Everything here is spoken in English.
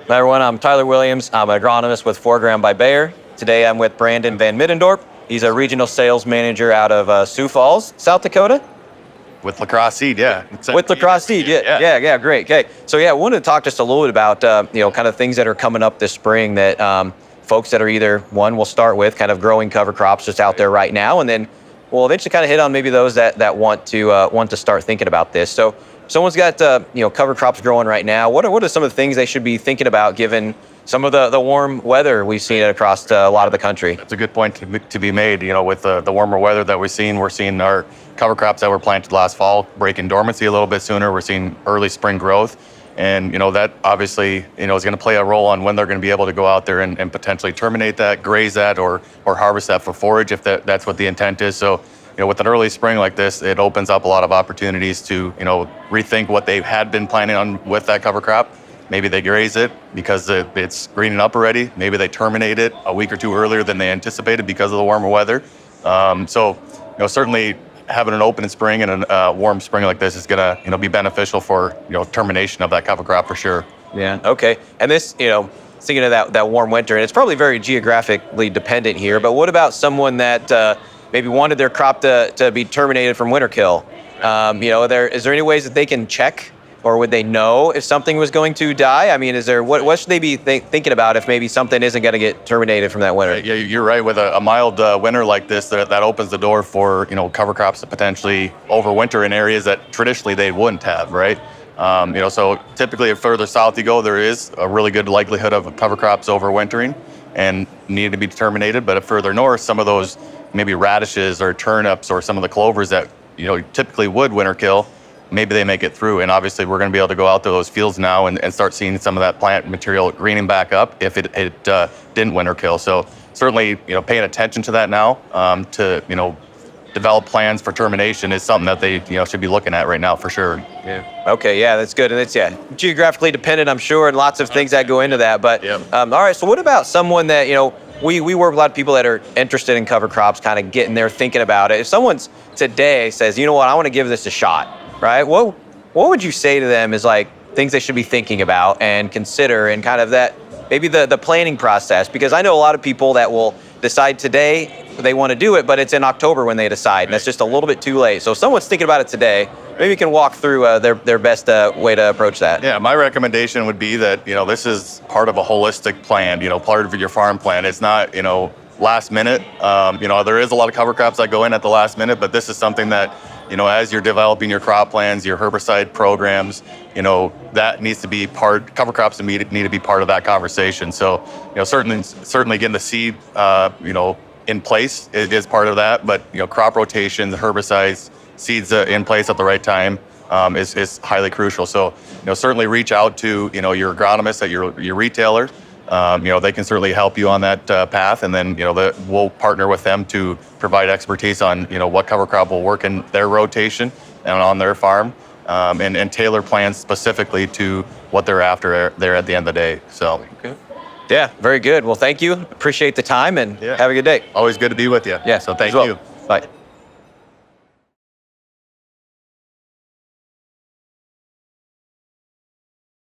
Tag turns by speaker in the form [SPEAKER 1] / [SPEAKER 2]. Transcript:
[SPEAKER 1] Hi everyone, I'm Tyler Williams. I'm an agronomist with ForGround by Bayer. Today I'm with Brandon VanMiddendorp. He's a regional sales manager out of Sioux Falls, South Dakota.
[SPEAKER 2] With LaCrosse Seed, yeah.
[SPEAKER 1] With LaCrosse Seed, yeah, great. Okay, so I wanted to talk just a little bit about kind of things that are coming up this spring that folks that are either one we'll start with kind of growing cover crops just out there right now, and then we'll eventually kind of hit on maybe those that want to start thinking about this. So someone's got cover crops growing right now. What are some of the things they should be thinking about given some of the warm weather we've seen across a lot of the country?
[SPEAKER 2] That's a good point to be made. With the warmer weather that we're seeing our cover crops that were planted last fall breaking dormancy a little bit sooner. We're seeing early spring growth. And, that obviously, is going to play a role on when they're going to be able to go out there and potentially terminate that, graze that, or harvest that for forage if that's what the intent is. So, with an early spring like this, it opens up a lot of opportunities to, rethink what they had been planning on with that cover crop. Maybe they graze it because it's greening up already. Maybe they terminate it a week or two earlier than they anticipated because of the warmer weather. Certainly having an open spring and a warm spring like this is going to, be beneficial for, termination of that cover crop for sure.
[SPEAKER 1] Yeah. Okay. And this, thinking of that warm winter, and it's probably very geographically dependent here, but what about someone that maybe wanted their crop to be terminated from winter kill? Is there any ways that they can check, or would they know if something was going to die? I mean, what should they be thinking about if maybe something isn't going to get terminated from that winter?
[SPEAKER 2] Yeah, you're right. With a mild winter like this, that opens the door for cover crops to potentially overwinter in areas that traditionally they wouldn't have, right? So typically, if further south you go, there is a really good likelihood of cover crops overwintering and need to be terminated. But if further north, some of those maybe radishes or turnips or some of the clovers that typically would winter kill, maybe they make it through. And obviously we're going to be able to go out to those fields now and start seeing some of that plant material greening back up if it didn't winter kill. So certainly, paying attention to that now to, develop plans for termination is something that they, should be looking at right now for sure.
[SPEAKER 1] Yeah. Okay. Yeah, that's good. And it's, geographically dependent, I'm sure, and lots of things that go into that. But all right. So what about someone that, we work with a lot of people that are interested in cover crops, kind of getting there, thinking about it. If someone's today says, I want to give this a shot, right? What would you say to them is like things they should be thinking about and consider, and kind of that maybe the planning process? Because I know a lot of people that will decide today they want to do it, but it's in October when they decide, and that's just a little bit too late. So if someone's thinking about it today, maybe you can walk through their best way to approach that.
[SPEAKER 2] Yeah, my recommendation would be that, this is part of a holistic plan, part of your farm plan. It's not, last minute. There is a lot of cover crops that go in at the last minute, but this is something that, as you're developing your crop plans, your herbicide programs, that needs to be cover crops need to be part of that conversation. So, certainly getting the seed, in place is part of that, but, crop rotations, herbicides, seeds in place at the right time is highly crucial. So, certainly reach out to, your agronomist at your retailer. They can certainly help you on that path, and then we'll partner with them to provide expertise on what cover crop will work in their rotation and on their farm, and tailor plans specifically to what they're after there at the end of the day. So,
[SPEAKER 1] okay. Yeah, very good. Well, thank you. Appreciate the time, and have a good day.
[SPEAKER 2] Always good to be with you.
[SPEAKER 1] Yeah,
[SPEAKER 2] so thank you.
[SPEAKER 1] Bye.